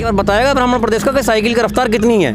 बार बताएगा ब्राह्मण प्रदेश का कि साइकिल की रफ्तार कितनी है,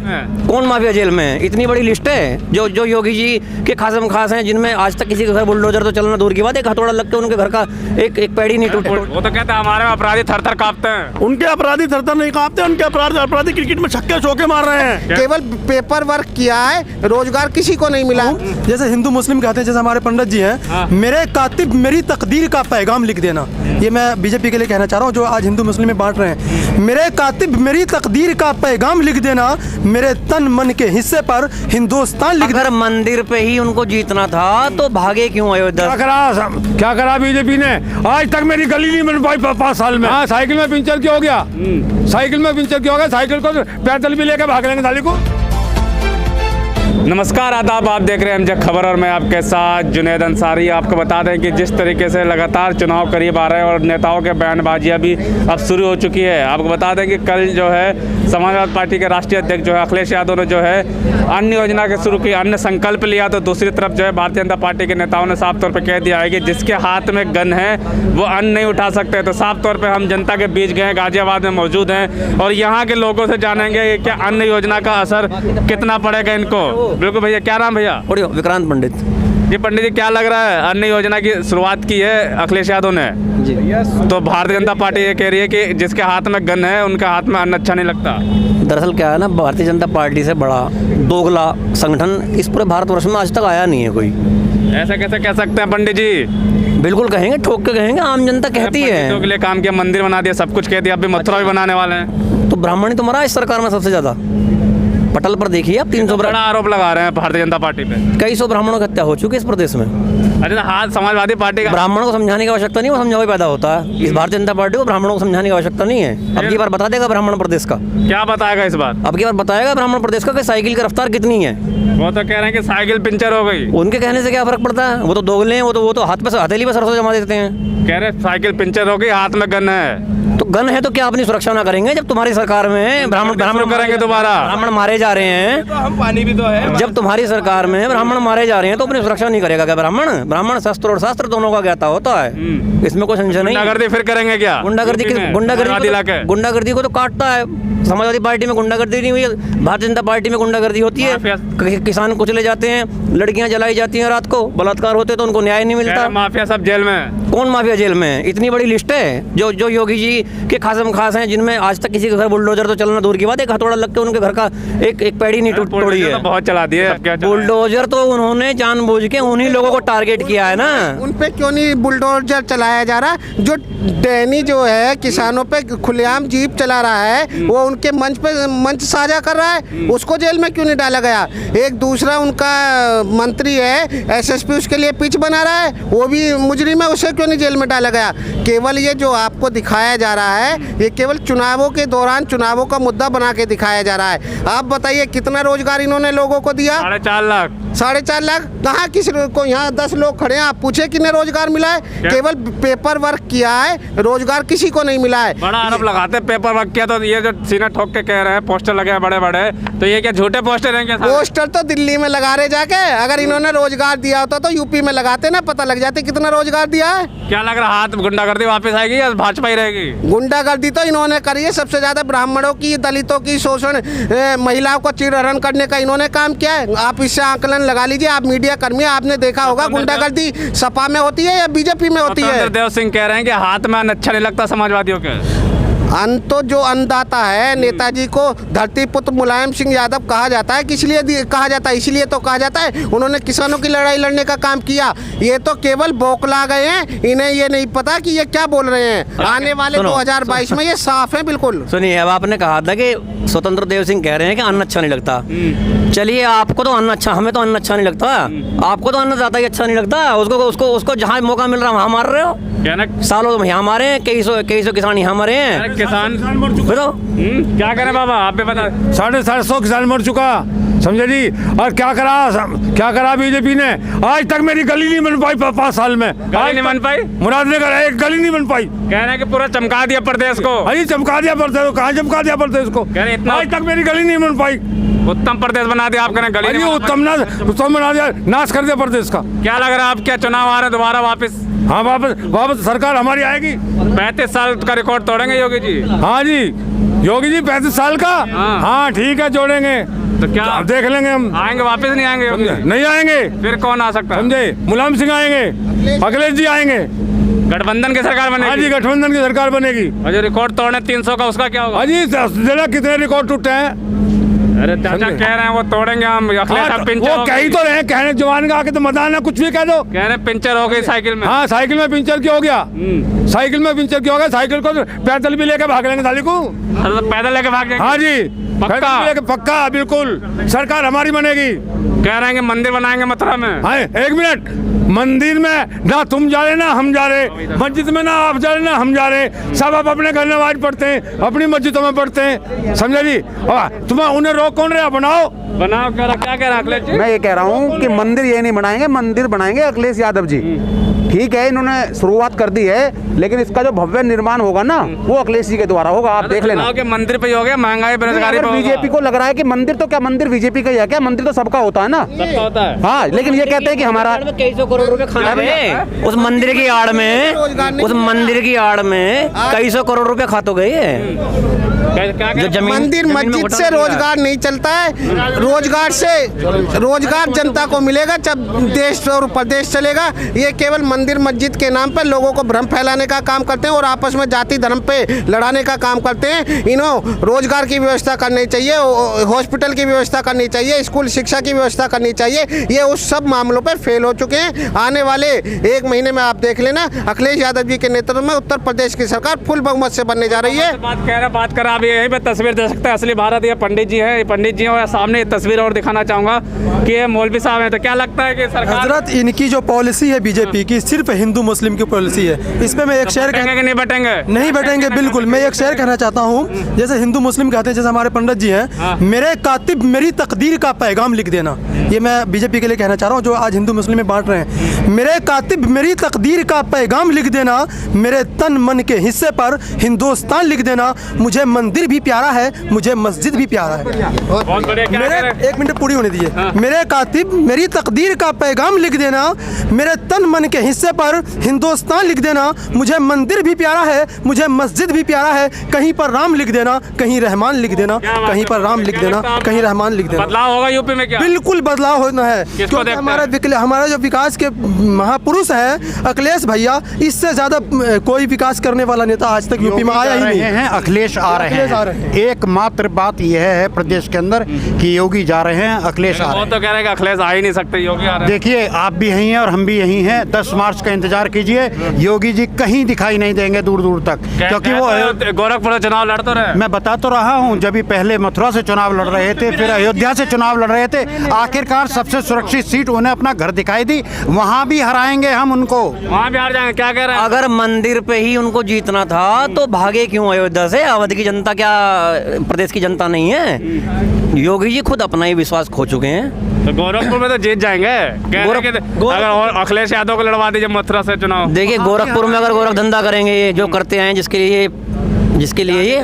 कौन माफिया जेल में है? इतनी बड़ी लिस्ट है जो योगी जी के खासम खास हैं, जिनमें आज तक किसी के घर बुलडोजर तो चलना दूर की बात है, एक हथौड़ा लग के उनके घर का एक पैड़ी नहीं टूटे। वो तो कहते हैं हमारे अपराधी थर थर कांपते हैं। उनके अपराधी थर नहीं कांपते, उनके अपराधी क्रिकेट में छक्के चौके मार रहे हैं। केवल पेपर वर्क किया है, रोजगार किसी को नहीं मिला। जैसे हिंदू मुस्लिम कहते हैं, जैसे हमारे पंडित जी हैं, मेरे कातिब मेरी तकदीर का पैगाम लिख देना, ये मैं बीजेपी के लिए कहना चाह रहा हूँ जो आज हिंदू मुस्लिम में बांट रहे हैं। मेरे कातिब मेरी तकदीर का पैगाम लिख देना, मेरे तन मन के हिस्से पर हिंदुस्तान लिख देना। अगर मंदिर पे ही उनको जीतना था तो भागे क्यों अयोध्या? क्या करा बीजेपी ने? आज तक मेरी गली नहीं बन पाई 5 साल में। हाँ, साइकिल में पंचर क्यों हो गया? साइकिल में पंचर क्यों हो गया? साइकिल को पैदल भी लेकर भाग लेंगे साली को। नमस्कार, आदाब, आप देख रहे हैं एमजे खबर और मैं आपके साथ जुनैद अंसारी। आपको बता दें कि जिस तरीके से लगातार चुनाव करीब आ रहे हैं और नेताओं के बयानबाजियां भी अब शुरू हो चुकी है। आपको बता दें कि कल जो है समाजवादी पार्टी के राष्ट्रीय अध्यक्ष जो है अखिलेश यादव ने जो है अन्न योजना के शुरू की, अन्न संकल्प लिया, तो दूसरी तरफ जो है भारतीय जनता पार्टी के नेताओं ने साफ तौर पर कह दिया है कि जिसके हाथ में गन है वो अन्न नहीं उठा सकते। तो साफ तौर पर हम जनता के बीच गए, गाजियाबाद में मौजूद हैं और यहाँ के लोगों से जानेंगे क्या अन्न योजना का असर कितना पड़ेगा इनको। बिल्कुल भैया, क्या नाम भैया? विक्रांत पंडित। ये पंडित जी, क्या लग रहा है? अन्न योजना की शुरुआत की है अखिलेश यादव ने जी, तो भारतीय जनता पार्टी ये कह रही है कि जिसके हाथ में गन है उनके हाथ में अन्न अच्छा नहीं लगता। दरअसल क्या है ना, भारतीय जनता पार्टी से बड़ा दोगला संगठन इस पूरे भारतवर्ष में आज तक आया नहीं है कोई। ऐसा कैसे कह सकते हैं पंडित जी? बिल्कुल कहेंगे, ठोक के कहेंगे, आम जनता कहती है। के लिए काम किया, मंदिर बना दिया, सब कुछ कह दिया, अभी मथुरा भी बनाने वाले हैं। तो ब्राह्मण ही तो मरा इस सरकार में सबसे ज्यादा। पटल पर देखिए आप 300 बड़ा आरोप लगा रहे हैं भारतीय जनता पार्टी पे। कई सौ ब्राह्मणों की हत्या हो चुकी है इस प्रदेश में। अच्छा, हाथ समाजवादी पार्टी का ब्राह्मणों को समझाने की आवश्यकता नहीं, वो समझा पैदा होता है। इस भारतीय जनता पार्टी को ब्राह्मणों को समझाने की आवश्यकता नहीं है। अब की बार बता देगा ब्राह्मण प्रदेश का। क्या बताएगा इस बार? अब की बार बताएगा ब्राह्मण प्रदेश का कि साइकिल की रफ्तार कितनी है। वो तो कह रहे हैं कि साइकिल पंचर हो गई। उनके कहने से क्या फर्क पड़ता है? वो तो दोगले हैं, वो तो हाथ पे हथेली पे सरसों जमा देते हैं। कह रहे साइकिल पंचर हो गई, हाथ में गन है। तो गन है तो क्या अपनी सुरक्षा ना करेंगे? जब तुम्हारी सरकार में ब्राह्मण करेंगे दोबारा, ब्राह्मण मारे जा रहे हैं तो हम पानी भी तो है। जब तुम्हारी सरकार में ब्राह्मण मारे जा रहे हैं तो अपनी सुरक्षा नहीं करेगा क्या ब्राह्मण? शस्त्र और शास्त्र दोनों का ज्ञाता होता है, इसमें कोई संशय नहीं। गुंडागर्दी फिर करेंगे क्या? गुंडागर्दी को तो काटता है। समाजवादी पार्टी में गुंडागर्दी नहीं हुई, भारतीय जनता पार्टी में गुंडागर्दी होती है। किसान कुचले जाते हैं, लड़कियां जलाई जाती हैं रात को, बलात्कार होते तो उनको न्याय नहीं मिलता। माफिया सब जेल में। कौन माफिया जेल में है? इतनी बड़ी लिस्ट है जो योगी जी के खासम खास हैं, जिनमें आज तक किसी के घर बुलडोजर तो चलना दूर की बात है, एक हथौड़ा लग के उनके घर का एक पैड़ी नहीं तोड़ी है। बहुत चला दिए बुलडोजर, तो उन्होंने जानबूझ के उन्हीं लोगों को टारगेट किया है ना। उन पे क्यों नहीं बुलडोजर चलाया जा रहा? जो डैनी जो है किसानों पे खुलेआम जीप चला रहा है, वो उनके मंच साझा कर रहा है, उसको जेल में क्यों नहीं डाला गया? एक दूसरा उनका मंत्री है एसएसपी, उसके लिए पिच बना रहा है, वो भी मुजरिम है, उसे क्यों नहीं जेल में डाला गया? केवल ये जो आपको दिखाया जा रहा है, ये केवल चुनावों के दौरान चुनावों का मुद्दा बना के दिखाया जा रहा है। आप बताइए कितना रोजगार इन्होंने लोगों को दिया? 4.5 लाख। 4.5 लाख कहाँ? किसी को यहाँ 10 लोग खड़े हैं, आप पूछे किन्हें रोजगार मिला है? केवल पेपर वर्क किया है, रोजगार किसी को नहीं मिला है। बड़ा आरोप लगाते हैं पेपर वर्क किया, तो ये जो सीना ठोक के कह रहे हैं पोस्टर लगे हैं बड़े बड़े, तो ये क्या झूठे पोस्टर हैं क्या? पोस्टर तो दिल्ली में लगा रहे जाके। अगर इन्होंने रोजगार दिया होता तो यूपी में लगाते ना, पता लग जाते कितना रोजगार दिया है। क्या लग रहा, हाथ गुंडागर्दी वापस आएगी या भाजपा ही रहेगी? गुंडागर्दी तो इन्होंने करी है, सबसे ज्यादा ब्राह्मणों की, दलितों की शोषण, महिलाओं को चीरहरण करने का इन्होंने काम किया है। आप इससे आकलन लगा लीजिए, आप मीडिया कर्मी, आपने देखा होगा गुंडागर्दी सपा में होती है या बीजेपी में होती है? देव सिंह कह रहे हैं कि हाथ में अच्छा नहीं लगता समाजवादियों के। तो जो अन्नदाता है, नेताजी को धरती पुत्र मुलायम सिंह यादव कहा जाता है, किस लिए कहा जाता है? इसलिए तो कहा जाता है उन्होंने किसानों की लड़ाई लड़ने का काम किया। ये तो केवल बौखला गए हैं, इन्हें ये नहीं पता कि ये क्या बोल रहे हैं। आने वाले 2022 में ये साफ है बिल्कुल। सुनिए, अब आपने कहा था कि स्वतंत्र देव सिंह कह रहे हैं कि अन्न अच्छा नहीं लगता। चलिए, आपको तो अन्न अच्छा, हमें तो अन्न अच्छा नहीं लगता, आपको तो अन्नदाता ही अच्छा नहीं लगता। उसको जहाँ मौका मिल रहा है वहाँ मार रहे हो। सालों तो यहाँ मारे हैं, कई सौ किसान यहाँ मरे हैं। किसान क्या करें बाबा, आप भी बता। 750 किसान मर चुका, समझे जी। और क्या करा बीजेपी ने? आज तक मेरी गली नहीं बन पाई 5 साल में। गली नहीं बन पाई? मुरादनगर एक गली नहीं बन पाई। कह रहे हैं कि पूरा चमका दिया प्रदेश को। अरे चमका दिया प्रदेश को, कहाँ चमका दिया प्रदेश को? आज तक मेरी गली नहीं बन पाई। उत्तम प्रदेश बना दिया आपने, गली उत्तम बना दिया, नाश कर दिया प्रदेश का। क्या लग रहा है, आप क्या चुनाव आ रहे हैं दोबारा वापस? हाँ, वापस सरकार हमारी आएगी। 35 साल का रिकॉर्ड तोड़ेंगे योगी जी। हाँ जी। योगी जी 35 साल का। हाँ। हाँ ठीक है, जोड़ेंगे तो क्या अब देख लेंगे हम। आएंगे वापस नहीं आएंगे योगी? नहीं आएंगे, फिर कौन आ सकता है? समझे? मुलायम सिंह आएंगे, अखिलेश जी आएंगे। गठबंधन की सरकार हाँ बनेगी? जी, गठबंधन की सरकार बनेगी। और जो रिकॉर्ड तोड़ने 300 का, उसका क्या होगा? हाँ जी, जरा कितने रिकॉर्ड टूटे हैं। अरे चाचा कह रहे हैं वो तोड़ेंगे हम। अखिलेश हाँ, साहब पिंचर वो हो कह ही गई। तो रहे, कहने जवान का आके तो मैदान है, कुछ भी कह दो। कह रहे हैं पिंचर हो गई साइकिल में। हाँ, साइकिल में पिंचर क्यों हो गया? साइकिल में पिंचर क्यों हो गया? साइकिल को पैदल भी लेके भाग लेंगे साली को। मतलब पैदल लेके भाग जाएंगे? हाँ जी, पक्का? पैदल लेके पक्का, बिल्कुल सरकार हमारी बनेगी। कह रहे हैं कि मंदिर बनाएंगे मथुरा में। हाँ, एक मिनट, मंदिर में ना तुम जा रहे ना हम जा रहे, मस्जिद में ना आप जा रहे ना हम जा रहे, सब आप अपने घर नमाज पढ़ते हैं, अपनी मस्जिदों में पढ़ते हैं, समझे जी? तुम्हें उन्हें रोक कौन रहा? बनाओ बनाओ। क्या कह रहे हैं अखिलेश जी? मैं ये कह रहा हूँ कि मंदिर ये नहीं बनाएंगे, मंदिर बनाएंगे अखिलेश यादव जी। ठीक है, इन्होंने शुरुआत कर दी है, लेकिन इसका जो भव्य निर्माण होगा ना, वो अखिलेश जी के द्वारा होगा। आप देख लेना के मंदिर पे ही हो गया, महंगाई बेरोजगारी पे होगा। बीजेपी को लग रहा है कि मंदिर तो क्या, मंदिर बीजेपी का ही है क्या? मंदिर तो सबका होता है ना। सबका होता है। हाँ, लेकिन ये कहते हैं कि हमारा कई सौ करोड़ रुपए खाना गए उस मंदिर की आड़ में, उस मंदिर की आड़ में कई सौ करोड़ रुपए खा तो गए हैं। जो जमीन मंदिर जमीन में मस्जिद घोटाला से किया। रोजगार नहीं चलता है। रोजगार से रोजगार जनता को मिलेगा जब देश और प्रदेश चलेगा। ये केवल मंदिर मस्जिद के नाम पर लोगों को भ्रम फैलाने का काम करते हैं और आपस में जाति धर्म पे लड़ाने का काम करते हैं। इन्हों रोजगार की व्यवस्था करनी चाहिए, हॉस्पिटल की व्यवस्था करनी चाहिए, स्कूल शिक्षा की व्यवस्था करनी चाहिए। ये उस सब मामलों पर फेल हो चुके हैं। आने वाले 1 महीने में आप देख लेना, अखिलेश यादव जी के नेतृत्व में उत्तर प्रदेश की सरकार फुल बहुमत से बनने जा रही है। बात कर आप यहीं पे तस्वीर दे सकते हैं असली भारत। ये पंडित जी हैं, ये पंडित जी हैं। सामने तस्वीर और दिखाना चाहूंगा कि ये मौलवी साहब हैं। तो क्या लगता है कि सरकार हजरत इनकी जो पॉलिसी है बीजेपी की, सिर्फ हिंदू मुस्लिम की पॉलिसी है। इसमें मैं एक शेर बैठेंगे कि नहीं बैठेंगे? नहीं बैठेंगे, बिल्कुल। मैं एक शेर कहना चाहता हूँ, जैसे हिंदू मुस्लिम कहते हैं, जैसे हमारे पंडित जी हैं, मेरे कातिब मेरी तकदीर का पैगाम लिख देना। ये मैं बीजेपी के लिए कहना चाह रहा हूँ, जो आज हिंदू मुस्लिम में बांट रहे हैं। मेरे कातिब मेरी तकदीर का पैगाम लिख देना, मेरे तन मन के हिस्से पर हिंदुस्तान लिख देना। मुझे मंदिर भी प्यारा है, मुझे मस्जिद भी प्यारा है। बहुत बढ़िया। क्या मेरे कह रहे हैं? 1 मिनट पूरी होने दीजिए। मेरे कातिब मेरी तकदीर का पैगाम लिख देना, मेरे तन मन के हिस्से पर हिंदुस्तान लिख देना। मुझे मंदिर भी प्यारा है, मुझे मस्जिद भी प्यारा है। कहीं पर राम लिख देना, कहीं रहमान लिख देना, कहीं पर राम लिख देना, कहीं रहमान लिख देना। बदलाव होगा यूपी में क्या? बिल्कुल बदलाव होना है, क्योंकि हमारा जो विकास के महापुरुष हैं अखिलेश भैया, इससे ज्यादा कोई विकास करने वाला नेता आज तक यूपी में आया ही नहीं हैं, अखिलेश आ रहे हैं। एकमात्र बात यह है प्रदेश के अंदर कि योगी जा रहे हैं, अखिलेश आ रहे वो हैं। तो कह रहे हैं कि अखिलेश आ ही नहीं सकते, योगी आ रहे हैं। देखिए, आप भी यहीं हैं और हम भी यहीं हैं। 10 मार्च का इंतजार कीजिए। योगी जी कहीं दिखाई नहीं देंगे दूर दूर तक, क्योंकि वो गोरखपुर से चुनाव लड़ तो रहे। मैं बता तो रहा हूं, जब भी पहले मथुरा से चुनाव लड़ रहे थे, फिर अयोध्या से चुनाव लड़ रहे थे, आखिरकार सबसे सुरक्षित सीट उन्हें अपना घर दिखाई दी। वहां भी हराएंगे हम उनको, वहाँ भी हार जाएंगे। क्या कह रहे हैं? अगर मंदिर पे ही उनको जीतना था तो भागे क्यों अयोध्या से? अवध की जनता क्या प्रदेश की जनता नहीं है? योगी जी खुद अपना ही विश्वास खो चुके हैं। तो गोरखपुर में तो जीत जाएंगे। कह रहे हैं कि अगर और अखिलेश यादव को लड़वा दीजिए मथुरा से चुनाव। देखिए, गोरखपुर में अगर गोरख धंधा करेंगे, ये जो करते हैं, जिसके लिए ये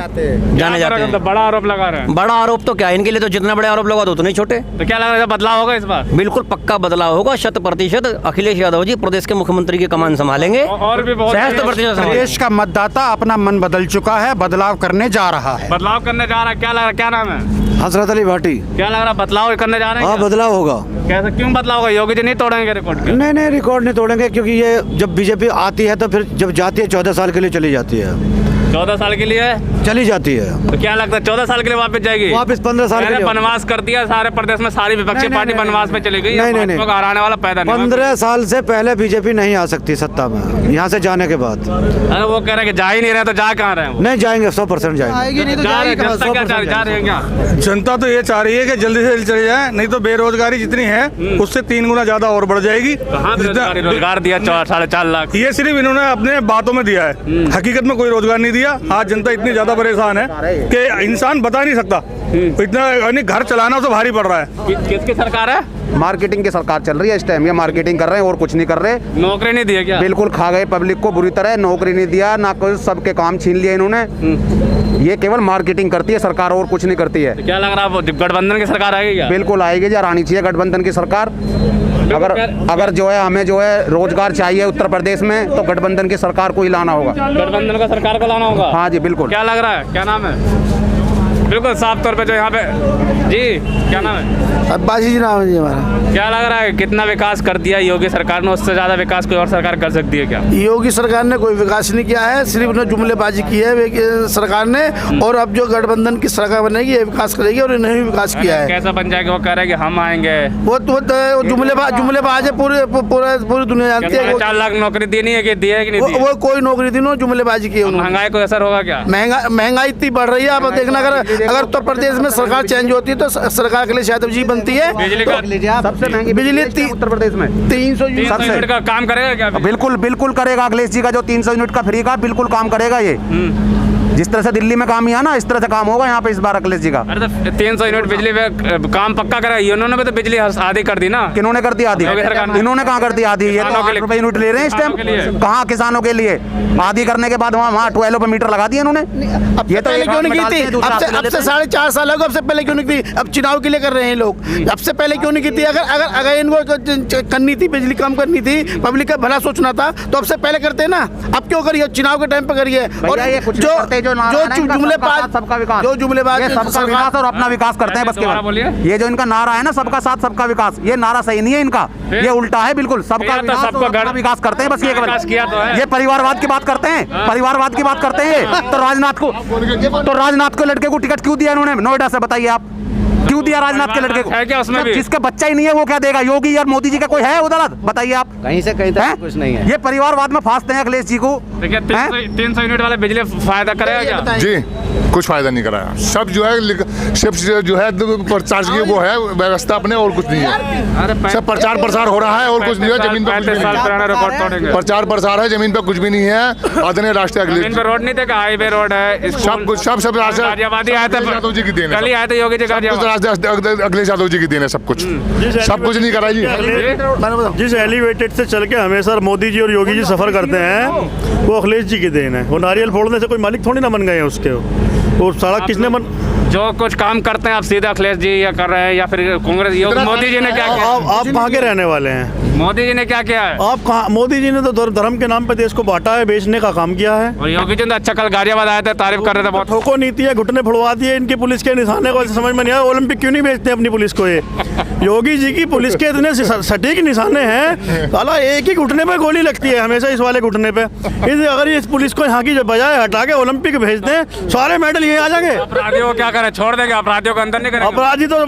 जाने जाते हैं, बड़ा आरोप लगा रहे हैं। बड़ा आरोप तो क्या, इनके लिए तो जितना बड़े आरोप लगा दो उतने छोटे। तो क्या लग रहा है बदलाव होगा इस बार? बिल्कुल पक्का बदलाव होगा, 100%। अखिलेश यादव जी प्रदेश के मुख्यमंत्री की कमान संभालेंगे और भी बहुत 100% प्रदेश का मतदाता अपना मन बदल चुका है, बदलाव करने जा रहा है। बदलाव करने जा रहा है। क्या लग रहा है? क्या नाम है? हजरत अली भाटी। क्या लग रहा है बदलाव करने जा रहे हैं? क्या? बदलाव होगा। कैसे, क्यों बदलाव होगा? योगी जी नहीं तोड़ेंगे रिकॉर्ड के? नहीं, रिकॉर्ड नहीं तोड़ेंगे, क्योंकि ये जब बीजेपी आती है तो फिर जब जाती है 14 साल के लिए चली जाती है। 14 साल के लिए चली जाती है, तो क्या लगता है 14 साल के लिए वापस जाएगी? वापस 15 साल के मैंने लिए। बनवास कर दिया सारे प्रदेश में, सारी विपक्षी पार्टी बनवास में चली गई। नहीं। भाजपा को हराने वाला पैदा नहीं हुआ। 15 साल से पहले बीजेपी नहीं आ सकती सत्ता में, यहाँ से जाने के बाद। अरे वो कह रहे हैं कि जा ही नहीं रहे, तो जा कहाँ रहे हैं वो? नहीं जाएंगे, 100% जाएंगे। जा रहे हैं, जनता क्या चाह रही है? जा रहे हैं क्या? जनता तो ये चाह रही है कि जल्दी से जल्दी चले जाए, नहीं तो बेरोजगारी जितनी है उससे 3 गुना ज्यादा और बढ़ जाएगी। कहाँ बेरोजगारी? रोजगार दिया 4.5 लाख। ये सिर्फ इन्होंने अपने बातों में दिया है, हकीकत में कोई रोजगार नहीं दिया। आज जनता इतनी ज्यादा परेशान है कि इंसान बता नहीं सकता, इतना यानी घर चलाना तो भारी पड़ रहा है। किसकी सरकार है? मार्केटिंग की सरकार चल रही है इस टाइम, ये मार्केटिंग कर रहे हैं और कुछ नहीं कर रहे। नौकरी नहीं दी है क्या? बिल्कुल खा गए पब्लिक को बुरी तरह, नौकरी नहीं दिया ना, कोई सबके काम छीन लिए इन्होंने। ये केवल मार्केटिंग करती है सरकार, और कुछ नहीं करती है। तो क्या लग रहा है गठबंधन की सरकार आएगी क्या? बिल्कुल आएगी जी, और आनी चाहिए गठबंधन की सरकार। अगर जो है हमें जो है रोजगार चाहिए उत्तर प्रदेश में, तो गठबंधन की सरकार को ही लाना होगा। गठबंधन का सरकार को लाना होगा। हाँ जी बिल्कुल। क्या लग रहा है, क्या नाम है? बिल्कुल साफ तौर पे जो यहाँ पे जी, क्या नाम है? अब्बासी जी नाम है जी हमारा। क्या लग रहा है कितना विकास कर दिया योगी सरकार ने? उससे ज्यादा विकास कोई और सरकार कर सकती है क्या? योगी सरकार ने कोई विकास नहीं किया है, सिर्फ उन्हें जुमलेबाजी की है सरकार ने। और अब जो गठबंधन की सरकार बनेगी ये विकास करेगी, और इन्हें भी विकास किया है। कैसा बन जाएगा? वो कह रहे हैं कि हम आएंगे। वो जुमलेबाज है, पूरी दुनिया जानती है। 4 लाख नौकरी दी नहीं है कि दी है कि नहीं दी? वो कोई नौकरी दी नहीं, जुमलेबाजी की है उन्होंने। महंगाई को असर होगा क्या? महंगाई इतनी बढ़ रही है। आप देखना, अगर उत्तर प्रदेश में सरकार चेंज होती है तो सरकार अखिलेश यादव जी बनती है। बिजली का सबसे महंगी बिजली उत्तर प्रदेश में 300 यूनिट का काम करेगा क्या? बिल्कुल बिल्कुल करेगा अखिलेश जी का जो 300 यूनिट का फ्री का, बिल्कुल काम करेगा ये। जिस तरह से दिल्ली में काम किया ना, इस तरह से काम होगा यहाँ पे इस बार अखिलेश जी का। अरे तो 300 यूनिट बिजली पे काम पक्का करेगा। उन्होंने भी तो बिजली आधी कर दी ना। किन्होंने कर दी आधी? इन्होंने कहाँ कर दी आधी? ये तो 8 रुपए यूनिट ले रहे हैं इस टाइम। कहाँ किसानों के लिए? आधी करने के बाद वहाँ 12 पे मीटर लगा दिए इन्होंने। ये तो क्यों नहीं की थी? अब से 4.5 साल हो गए, अब से पहले क्यों नहीं की? अब चुनाव के लिए कर रहे हैं लोग। अब से पहले क्यों नहीं की थी? अगर इनको करनी थी, बिजली कम करनी थी, पब्लिक का भला सोचना था, तो अब से पहले करते ना। अब क्यों करिए? चुनाव के टाइम पे करिए। और सबका विकास, जो जुमलेबाज सबका विकास और अपना विकास करते हैं बस केवल। ये जो इनका नारा है ना, सबका साथ सबका विकास, ये नारा सही नहीं है इनका, ये उल्टा है बिल्कुल। सबका विकास और अपना विकास करते हैं बस। ये ये परिवारवाद की बात करते हैं, परिवारवाद की बात करते हैं। तो राजनाथ को लड़के को टिकट क्यों दिया इन्होंने नोएडा से? बताइए आप, क्यों दिया राजनाथ के लड़के को? है क्या उसमें भी? जिसका बच्चा ही नहीं है वो क्या देगा? योगी और मोदी जी का कोई है उदाहरण? बताइए आप। कहीं से कहीं तक कुछ नहीं है। ये परिवारवाद में फांसते हैं अखिलेश जी को। 300 यूनिट वाले बिजली फायदा करेगा क्या? जी कुछ फायदा नहीं कराया। सब जो है सिर्फ जो है प्रचार की वो है व्यवस्था अपने, और कुछ नहीं है। सब प्रचार प्रसार हो रहा है और कुछ नहीं है। जमीन पे प्रचार प्रसार है, जमीन पे कुछ भी नहीं है। आदरणीय राष्ट्रीय अखिलेश रोड नहीं देखा, हाईवे रोड है, सब कुछ सब गाजियाबादी आए थे, यादव जी की देन है। कल ही आए थे योगी जी अखिलेश यादव जी की देन है। सब कुछ नहीं करा जी। जिस एलिवेटेड से चल के हमेशा मोदी जी और योगी जी सफर करते हैं, वो अखिलेश जी की देन है। वो नारियल फोड़ने से कोई मालिक थोड़ी ना बन गए हैं उसके। वो सड़क किसने जो कुछ काम करते हैं आप सीधे अखिलेश जी या कर रहे हैं, या फिर कांग्रेस? मोदी जी ने क्या किया? आप कहाँ के रहने वाले हैं? मोदी जी ने क्या किया है? आप कहाँ? मोदी जी ने तो धर्म के नाम पे देश को बांटा है, बेचने का काम किया है। और योगी जी ने अच्छा कल गाजियाबाद आए थे, तारीफ कर रहे थे बहुत। ठोको नीति है, घुटने फुड़वा दिए इनकी पुलिस के निशाने को। समझ में नहीं आया ओलंपिक क्यों नहीं भेजते अपनी पुलिस को? ये योगी जी की पुलिस के इतने सटीक निशाने हैं, साला एक ही घुटने पे गोली लगती है हमेशा, इस वाले घुटने पे। अगर ये इस पुलिस को यहाँ की बजाय हटा के ओलंपिक भेज दें, सारे मेडल ये आ जाएंगे। अपराधियों को क्या करें? छोड़ देंगे अपराधियों को अंदर नहीं करेंगे? अपराधी तो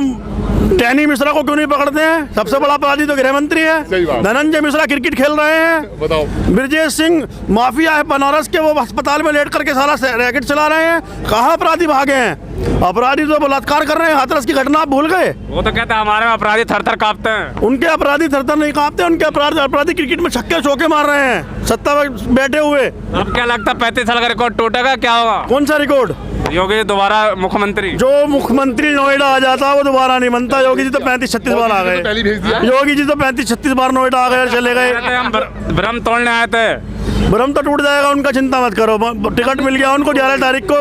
टैनी मिश्रा को क्यों नहीं पकड़ते हैं? सबसे बड़ा अपराधी तो गृह मंत्री है। धनंजय मिश्रा क्रिकेट खेल रहे हैं। बताओ। ब्रजेश सिंह माफिया है बनारस के, वो अस्पताल में लेट करके सारा रैकेट चला रहे हैं। कहाँ अपराधी भागे हैं? अपराधी तो बलात्कार कर रहे हैं। हाथरस की घटना आप भूल गए? वो तो कहते हैं हमारे में अपराधी थर-थर कांपते हैं। उनके अपराधी थर-थर नहीं कांपते, उनके अपराधी क्रिकेट में छक्के चौके मार रहे हैं सत्ता में बैठे हुए। अब क्या लगता है 35 साल का रिकॉर्ड टूटेगा? क्या होगा? कौन सा रिकॉर्ड? योगी दोबारा मुख्यमंत्री। जो मुख्यमंत्री नोएडा आ जाता वो दोबारा नहीं बनता। योगी जी तो 35-36 बार आ गए। योगी जी तो 35-36 बार नोएडा आ गए और चले गए। हम भ्रम तोड़ने आए थे। भ्रम तो टूट जाएगा उनका, चिंता मत करो। टिकट मिल गया उनको, 11 तारीख को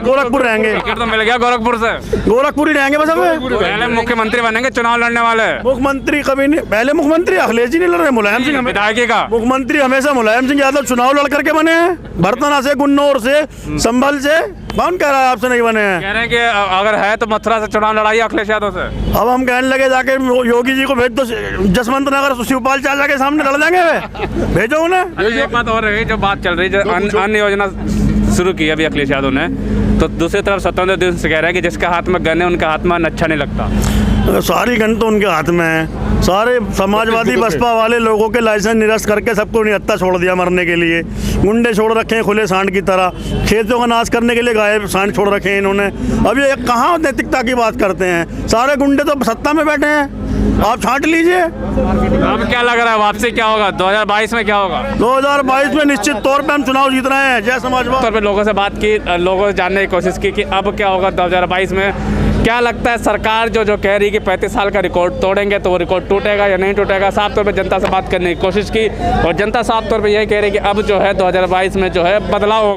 गोरखपुर रहेंगे। टिकट तो मिल गया गोरखपुर से, गोरखपुर ही रहेंगे बस। हमें पहले मुख्यमंत्री बनेंगे, चुनाव लड़ने वाले। मुख्यमंत्री कभी नहीं, पहले मुख्यमंत्री अखिलेश जी नहीं लड़ रहे, मुलायम सिंह विधायकी का मुख्यमंत्री हमेशा मुलायम सिंह यादव चुनाव लड़ करके बने हैं। बर्तना से, गुन्नौर से, संभल से। कौन कह रहा है आपसे नहीं बने हैं? कह रहे हैं कि अगर है तो मथुरा से चुनाव लड़ाइए अखिलेश यादव से। अब हम कहने लगे जाके योगी जी को भेज दो जसवंत नगर शिवपाल चाचा के सामने लड़ देंगे। भेजो उन्हें। एक बात और रही, जो बात चल रही है, अन्य योजना शुरू की अभी अखिलेश यादव ने, तो दूसरी तरफ स्वतंत्र दिन से कह रहे हैं कि जिसके हाथ में गन है उनका हाथ में अच्छा नहीं लगता। सारी गन तो उनके हाथ में है। सारे समाजवादी बसपा वाले लोगों के लाइसेंस निरस्त करके सबको निहत्था छोड़ दिया मरने के लिए। गुंडे छोड़ रखे हैं खुले सांड की तरह। खेतों का नाश करने के लिए गाय सांड छोड़ रखे हैं इन्होंने। अब ये कहाँ नैतिकता की बात करते हैं? सारे गुंडे तो सत्ता में बैठे हैं, आप छांट लीजिए। अब क्या लग रहा है वापसी क्या होगा? 2022 में क्या होगा? 2022 में निश्चित तौर पे हम चुनाव जीत रहे हैं। जय समाजवाद। तौर पे लोगों से बात की, लोगों से जानने की कोशिश की कि अब क्या होगा 2022 में। क्या लगता है सरकार जो कह रही है कि 35 साल का रिकॉर्ड तोड़ेंगे, तो वो रिकॉर्ड टूटेगा या नहीं टूटेगा? साफ तौर पे जनता से बात करने की कोशिश की और जनता साफ तौर पे यही कह रही है कि अब जो है 2022 में जो है बदलाव होगा।